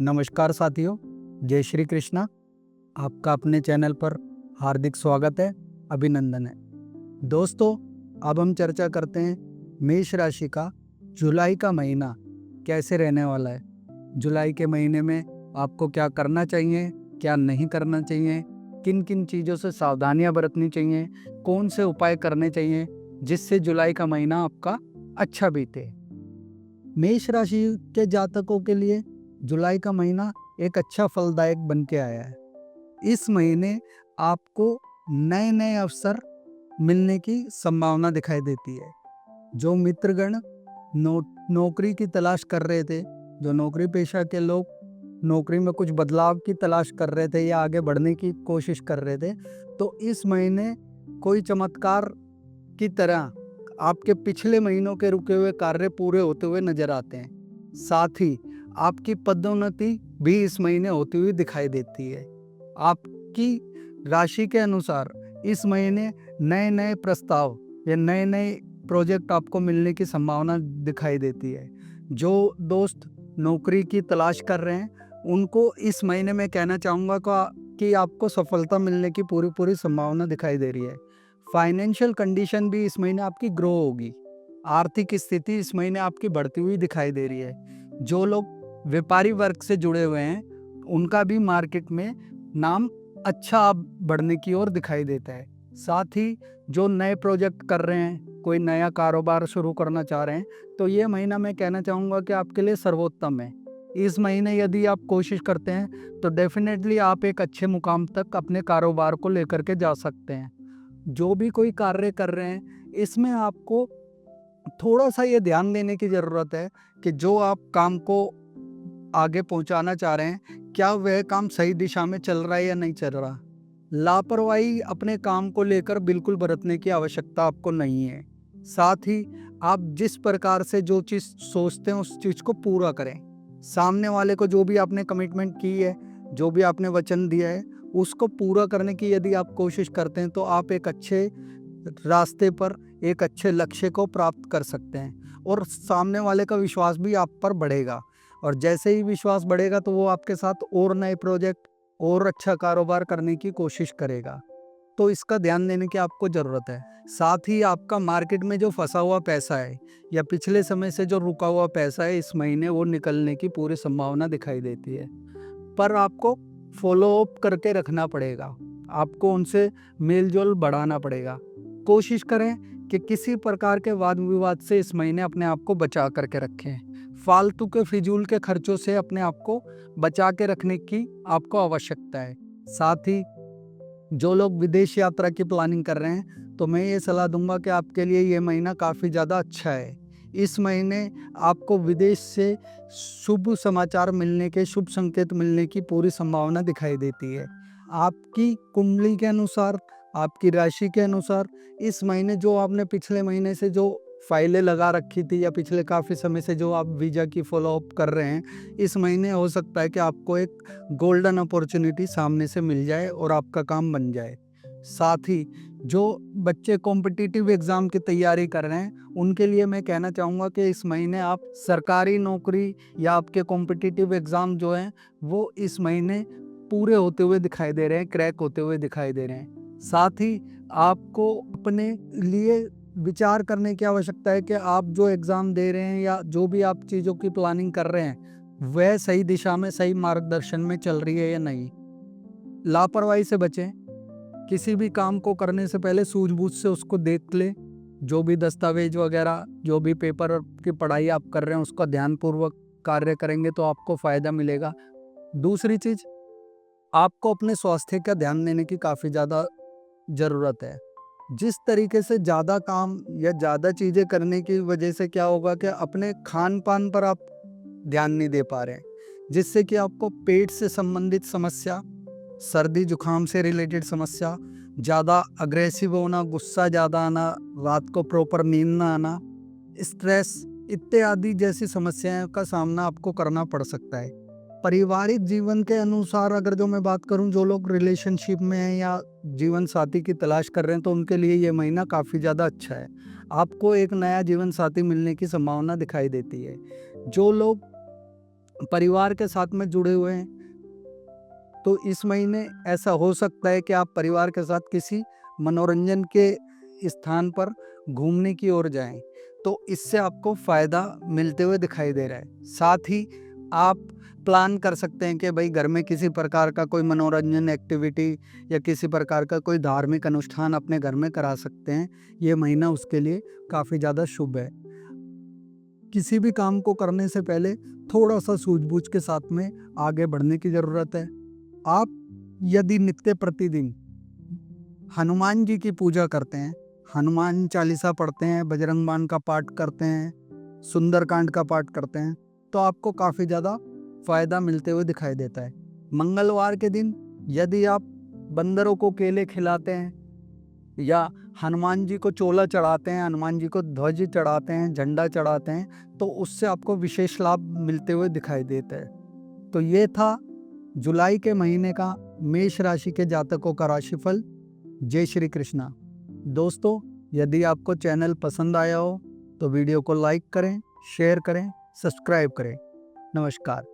नमस्कार साथियों, जय श्री कृष्णा। आपका अपने चैनल पर हार्दिक स्वागत है, अभिनंदन है। दोस्तों, अब हम चर्चा करते हैं मेष राशि का जुलाई का महीना कैसे रहने वाला है। जुलाई के महीने में आपको क्या करना चाहिए, क्या नहीं करना चाहिए, किन किन चीज़ों से सावधानियां बरतनी चाहिए, कौन से उपाय करने चाहिए जिससे जुलाई का महीना आपका अच्छा बीते। मेष राशि के जातकों के लिए जुलाई का महीना एक अच्छा फलदायक बन के आया है। इस महीने आपको नए नए अवसर मिलने की संभावना दिखाई देती है। जो मित्रगण नौकरी की तलाश कर रहे थे, जो नौकरी पेशा के लोग नौकरी में कुछ बदलाव की तलाश कर रहे थे या आगे बढ़ने की कोशिश कर रहे थे, तो इस महीने कोई चमत्कार की तरह आपके पिछले महीनों के रुके हुए कार्य पूरे होते हुए नजर आते हैं। साथ ही आपकी पदोन्नति भी इस महीने होती हुई दिखाई देती है। आपकी राशि के अनुसार इस महीने नए नए प्रस्ताव या नए नए प्रोजेक्ट आपको मिलने की संभावना दिखाई देती है। जो दोस्त नौकरी की तलाश कर रहे हैं, उनको इस महीने में कहना चाहूँगा कि आपको सफलता मिलने की पूरी संभावना दिखाई दे रही है। फाइनेंशियल कंडीशन भी इस महीने आपकी ग्रो होगी। आर्थिक स्थिति इस महीने आपकी बढ़ती हुई दिखाई दे रही है। जो लोग व्यापारी वर्ग से जुड़े हुए हैं, उनका भी मार्केट में नाम अच्छा बढ़ने की ओर दिखाई देता है। साथ ही जो नए प्रोजेक्ट कर रहे हैं, कोई नया कारोबार शुरू करना चाह रहे हैं, तो ये महीना मैं कहना चाहूँगा कि आपके लिए सर्वोत्तम है। इस महीने यदि आप कोशिश करते हैं तो डेफिनेटली आप एक अच्छे मुकाम तक अपने कारोबार को लेकर के जा सकते हैं। जो भी कोई कार्य कर रहे हैं, इसमें आपको थोड़ा सा ये ध्यान देने की ज़रूरत है कि जो आप काम को आगे पहुंचाना चाह रहे हैं, क्या वह काम सही दिशा में चल रहा है या नहीं चल रहा। लापरवाही अपने काम को लेकर बिल्कुल बरतने की आवश्यकता आपको नहीं है। साथ ही आप जिस प्रकार से जो चीज़ सोचते हैं उस चीज़ को पूरा करें। सामने वाले को जो भी आपने कमिटमेंट की है, जो भी आपने वचन दिया है, उसको पूरा करने की यदि आप कोशिश करते हैं तो आप एक अच्छे रास्ते पर एक अच्छे लक्ष्य को प्राप्त कर सकते हैं और सामने वाले का विश्वास भी आप पर बढ़ेगा। और जैसे ही विश्वास बढ़ेगा तो वो आपके साथ और नए प्रोजेक्ट और अच्छा कारोबार करने की कोशिश करेगा। तो इसका ध्यान देने की आपको ज़रूरत है। साथ ही आपका मार्केट में जो फंसा हुआ पैसा है या पिछले समय से जो रुका हुआ पैसा है, इस महीने वो निकलने की पूरी संभावना दिखाई देती है। पर आपको फॉलो अप करके रखना पड़ेगा, आपको उनसे मेल जोल बढ़ाना पड़ेगा। कोशिश करें कि किसी प्रकार के वाद विवाद से इस महीने अपने आप को बचा करके रखें। फालतू के फिजूल के खर्चों से अपने आप को बचा के रखने की आपको आवश्यकता है। साथ ही जो लोग विदेश यात्रा की प्लानिंग कर रहे हैं, तो मैं ये सलाह दूंगा कि आपके लिए ये महीना काफ़ी ज़्यादा अच्छा है। इस महीने आपको विदेश से शुभ समाचार मिलने के, शुभ संकेत मिलने की पूरी संभावना दिखाई देती है। आपकी कुंडली के अनुसार, आपकी राशि के अनुसार इस महीने जो आपने पिछले महीने से जो फाइलें लगा रखी थी या पिछले काफ़ी समय से जो आप वीज़ा की फॉलो अप कर रहे हैं, इस महीने हो सकता है कि आपको एक गोल्डन अपॉर्चुनिटी सामने से मिल जाए और आपका काम बन जाए। साथ ही जो बच्चे कॉम्पिटिटिव एग्ज़ाम की तैयारी कर रहे हैं, उनके लिए मैं कहना चाहूँगा कि इस महीने आप सरकारी नौकरी या आपके कॉम्पिटिटिव एग्ज़ाम जो हैं, वो इस महीने पूरे होते हुए दिखाई दे रहे हैं, क्रैक होते हुए दिखाई दे रहे हैं। साथ ही आपको अपने लिए विचार करने की आवश्यकता है कि आप जो एग्ज़ाम दे रहे हैं या जो भी आप चीज़ों की प्लानिंग कर रहे हैं, वह सही दिशा में, सही मार्गदर्शन में चल रही है या नहीं। लापरवाही से बचें। किसी भी काम को करने से पहले सूझबूझ से उसको देख लें। जो भी दस्तावेज वगैरह, जो भी पेपर की पढ़ाई आप कर रहे हैं, उसका ध्यानपूर्वक कार्य करेंगे तो आपको फ़ायदा मिलेगा। दूसरी चीज़, आपको अपने स्वास्थ्य का ध्यान देने की काफ़ी ज़्यादा ज़रूरत है। जिस तरीके से ज़्यादा काम या ज़्यादा चीज़ें करने की वजह से क्या होगा कि अपने खान-पान पर आप ध्यान नहीं दे पा रहे हैं, जिससे कि आपको पेट से संबंधित समस्या, सर्दी जुकाम से रिलेटेड समस्या, ज़्यादा अग्रेसिव होना, गुस्सा ज़्यादा आना, रात को प्रॉपर नींद ना आना, स्ट्रेस इत्यादि जैसी समस्याओं का सामना आपको करना पड़ सकता है। पारिवारिक जीवन के अनुसार अगर जो मैं बात करूं, जो लोग रिलेशनशिप में हैं या जीवन साथी की तलाश कर रहे हैं, तो उनके लिए ये महीना काफ़ी ज़्यादा अच्छा है। आपको एक नया जीवन साथी मिलने की संभावना दिखाई देती है। जो लोग परिवार के साथ में जुड़े हुए हैं तो इस महीने ऐसा हो सकता है कि आप परिवार के साथ किसी मनोरंजन के स्थान पर घूमने की ओर जाएं, तो इससे आपको फ़ायदा मिलते हुए दिखाई दे रहा है। साथ ही आप प्लान कर सकते हैं कि भाई घर में किसी प्रकार का कोई मनोरंजन एक्टिविटी या किसी प्रकार का कोई धार्मिक अनुष्ठान अपने घर में करा सकते हैं। ये महीना उसके लिए काफ़ी ज़्यादा शुभ है। किसी भी काम को करने से पहले थोड़ा सा सूझबूझ के साथ में आगे बढ़ने की ज़रूरत है। आप यदि नित्य प्रतिदिन हनुमान जी की पूजा करते हैं, हनुमान चालीसा पढ़ते हैं, बजरंग बाण का पाठ करते हैं, सुंदरकांड का पाठ करते हैं, तो आपको काफ़ी ज़्यादा फ़ायदा मिलते हुए दिखाई देता है। मंगलवार के दिन यदि आप बंदरों को केले खिलाते हैं या हनुमान जी को चोला चढ़ाते हैं, हनुमान जी को ध्वज चढ़ाते हैं, झंडा चढ़ाते हैं, तो उससे आपको विशेष लाभ मिलते हुए दिखाई देता है। तो ये था जुलाई के महीने का मेष राशि के जातकों का राशिफल। जय श्री कृष्णा। दोस्तों, यदि आपको चैनल पसंद आया हो तो वीडियो को लाइक करें, शेयर करें, सब्सक्राइब करें। नमस्कार।